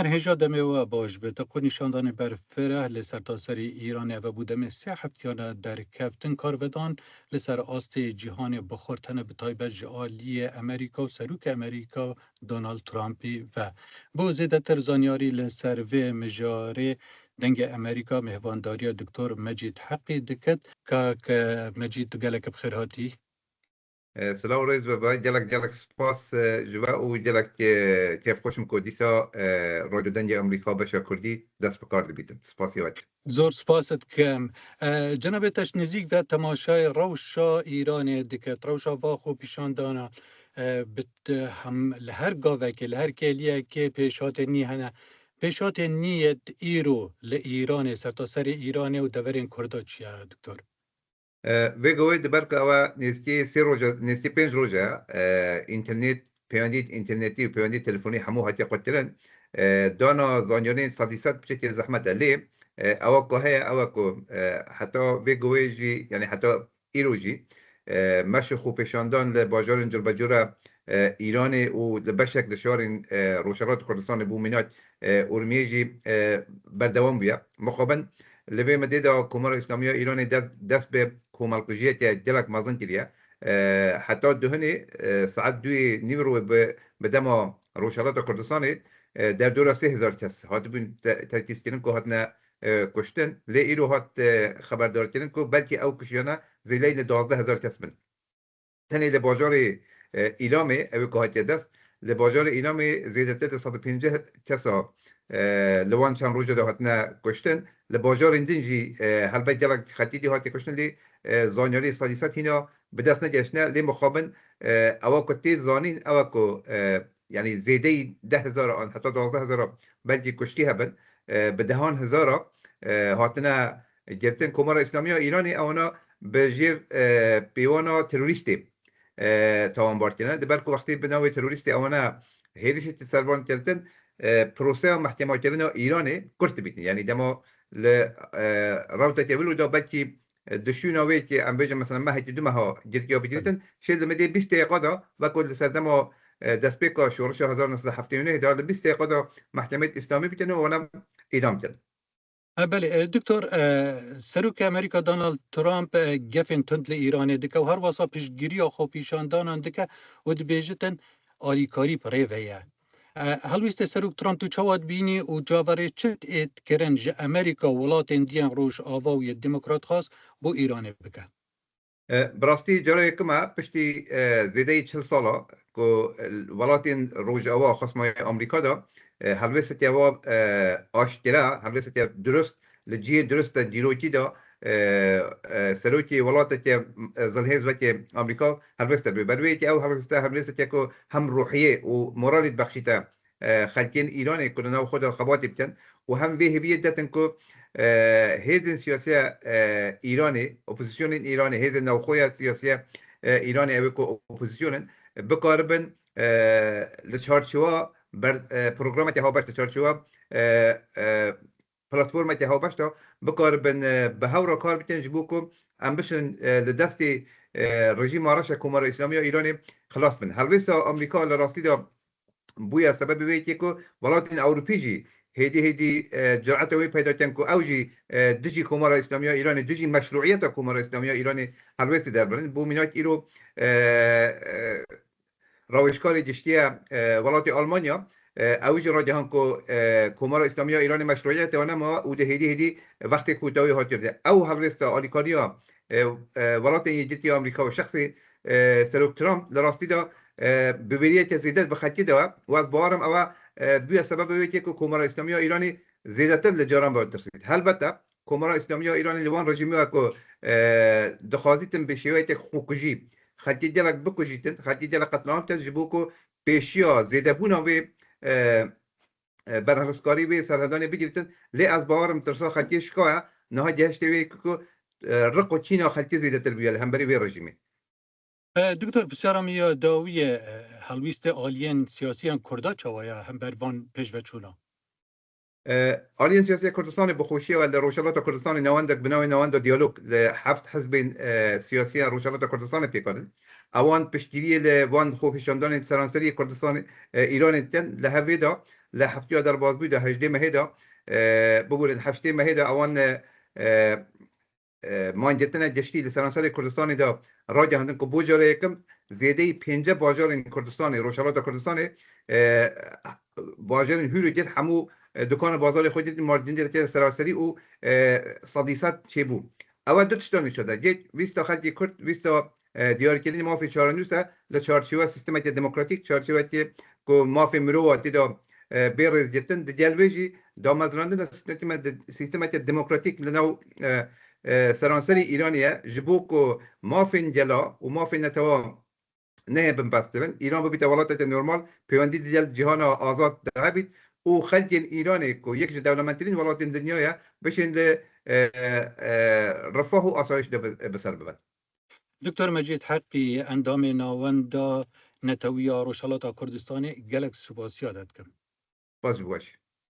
هجا دمه و باش به تقو نشاندن بر فره لسر تاسر ایران و بودم سه هفتیانه در کفتن کارودان لسر آست جهان بخورتن به تایبه جعالی امریکا و سروک امریکا دونالد ترامپی و با زیده ترزانیاری لسر و مجاره دنگ امریکا مهوانداری دکتر مجید حقی دکت که مجید گلک بخیرهاتی. سلام رئيس بابا جالك سباس جواء وجالك كيف خوش مكوديسا راديو دنجي أمريكا بشا كردي دست بكار بيتن سباس يواج زور سپاست کم جناب تش نزیک و تماشای روشا ایران دکت روشا واخو پیشان دانا بت هم لهر گاوه که لهر کلیه که پیشات نی هنه پیشات نیت ایرو لإیران سرتاسر ایران و دورین کردا چیه دکتر؟ ويجوي دبرك أوا نسكي سي روجا نسكي بينج روجا إنترنت بيانديت إنترنتي وبيانديت تلفوني حمو هاتي قتلن دانا زانيونين صديسات بشكل زحمة عليه أوا كهيا أوا كو حتى ويجوي جي يعني حتى إيروجي ماشي خو بيشاندان لباجار جربجورا إيراني ولبشك لشارين روشارات كردستان بومينات أورميجي بردوام بيا مخابن لبی مدیدا کمر اسلامی ایران دست به کمالکوژی که جلک مازن کلیه حتی دهنی ساعت دوی نیورو به دم روشالات کردستانی در دور 3000 کس هات بین ترکیز کردن که هاتنا کشتن لی ایرو هات خبردار کردن که بلکه او کشیانه زیلین 12000 کس من تنی لباجار ایلامی او که هات دست لباجار ایلامی زیادتر 150 کسا لوان چند روز ده هاتنا کشتن لباجار اندنجی هلبت جلک خطیدی هاتی کشتن لی زانیاری صدیست هینا به دست نگشنه لی مخابن اوا کتی زانین اوا کو يعني زيدي 10,000 آن حتى 12,000 بلکه کشتی هبن به دهان هزارا هاتنا گرتن کمار اسلامی ایرانی اونا به جیر پیوانا تروریستی تاوان بارد کنن دبرکو وقتی به نوع تروریستی اونا هیریشی تسروان کردن پروسه محکمه کردن ایرانی کرد بیتن یعنی دما راوتا تولو دا بلکه دشونا وی که ام بجا مثلا ما هیچ دومه ها گرتیا بگیرتن شیل دمده 20 دقیقه دا و کل سردما دست پیکا شورش 1979 دا 20 دقیقه دا محکمه اسلامی بیتن و اونم اعدام کرد. بله دکتر سروک امریکا دونالد ترامپ گفن تند ایران دکه و هر واسا پیشگیری خو پیشاندان دکه و دبیجتن آریکاری پره ویه هلویست سروک ترامپ تو چواد بینی و جاوره چت ایت کرنج امریکا ولات اندیان روش آواوی دموکرات خاص بو ایران بکه براستی جرای کما پشتی زیده 40 ساله که ولاتین روش آوا خصمای آمریکا دا هلویست یوا آشکره هلویست درست لجیه درست دیروکی دا سروکی ولات که زلهز و که آمریکا هلویست بروی که او هلویست که هم روحیه و مورالت بخشیتا خلکین ایران کنن و خود خباتی بتن و هم وی هویت داتن که هیزن سیاسی ایرانی اپوزیسیون ایرانی هیزن نوخوی سیاسی ایرانی اوی که اپوزیسیون بکاربن لچارچوا بر پروگرام که ها باشه چارچوا پلتفرم که ها باشه بکاربن به هورا کار بتن جبوکم ام بشن لدستی رژیم آرش کمار اسلامی ایرانی خلاص بن هلویست آمریکا لراستی دا بویا سبب وی که ولات اروپیجی هدي جرأت وي پیدا کن که اوجی دجی کمار اسلامی ایرانی دجی مشروعیت کمار اسلامی ایرانی هلویست در برن بو مینات ایرو روشکار جشتی ولات آلمانیا اوج را جهان که کمار اسلامی ایرانی مشروعیت آنها ما او هدی وقتی کوتاهی ها کرده او هلویست آلیکاریا ولات یجتی آمریکا و شخصی سروک ترامپ لراستی دا بویریت زیدت بخطی دا و از بارم او بیا سبب وی که کمار اسلامی ایرانی زیادتر لجاران باید ترسید البته کمار اسلامی ایرانی لوان رژیمی و که دخوازیتن به شیوه خوکجی خطی جلک بکجیتن خطی جلک قتلام تجربه که پیشیا زیاده بونا و برهلسکاری و سرحدانی بگیرتن لی از باورم ترسا خطی شکایه نه جهشته وی که رق و چینا خطی زیادتر بیاد هم بری وی رژیمی دکتر بسیارم یا داوی هلویست آلین سیاسی کردا چوایا هم بروان پیش و چولا آلین سیاسی کردستان بخوشی و روشالات کردستان نواندک بناوی نواند دیالوگ هفت حزب سیاسی روشالات کردستان پیکارد اوان پشتگیری لوان خوفشاندان سرانسری کردستان ایران تن لهویدا لحفتي در باز بوده 18 مهدا بقول 8 مهدا اوان ما گرتن جشتی لسرانسر کردستان دا راجع هندن که بوجاره یکم زیده 5 باجار کردستان روشالات کردستان باجار هیرو جد همو دکان بازار خودی ماردین که سراسری او صدیصد چه بو اول دو تشتانی شده جد ویستا خلقی کرد ویستا دیار کردن مافی چارنوسه لچارچوبه سیستم دموکراتیک چارچوبه که مافی مروه دا بیرز گرتن دجالویجی دامزراندن سیستم دموکراتیک لنو سرانسری ایرانیه جبوک و مافین جلا و مافین نتوام نه بنبسترن ایران ببیت ولایت نرمال پیوندی دیجل جهان آزاد دعبید و خلق ایرانی که یک دولتمندترین ولایت دنیای بشین رفاه و آسایش بسر ببرد. دکتر مجید حقی اندام ناوندا نتویا روشالات کردستان گلک سپاسیادت کم. باز بواش.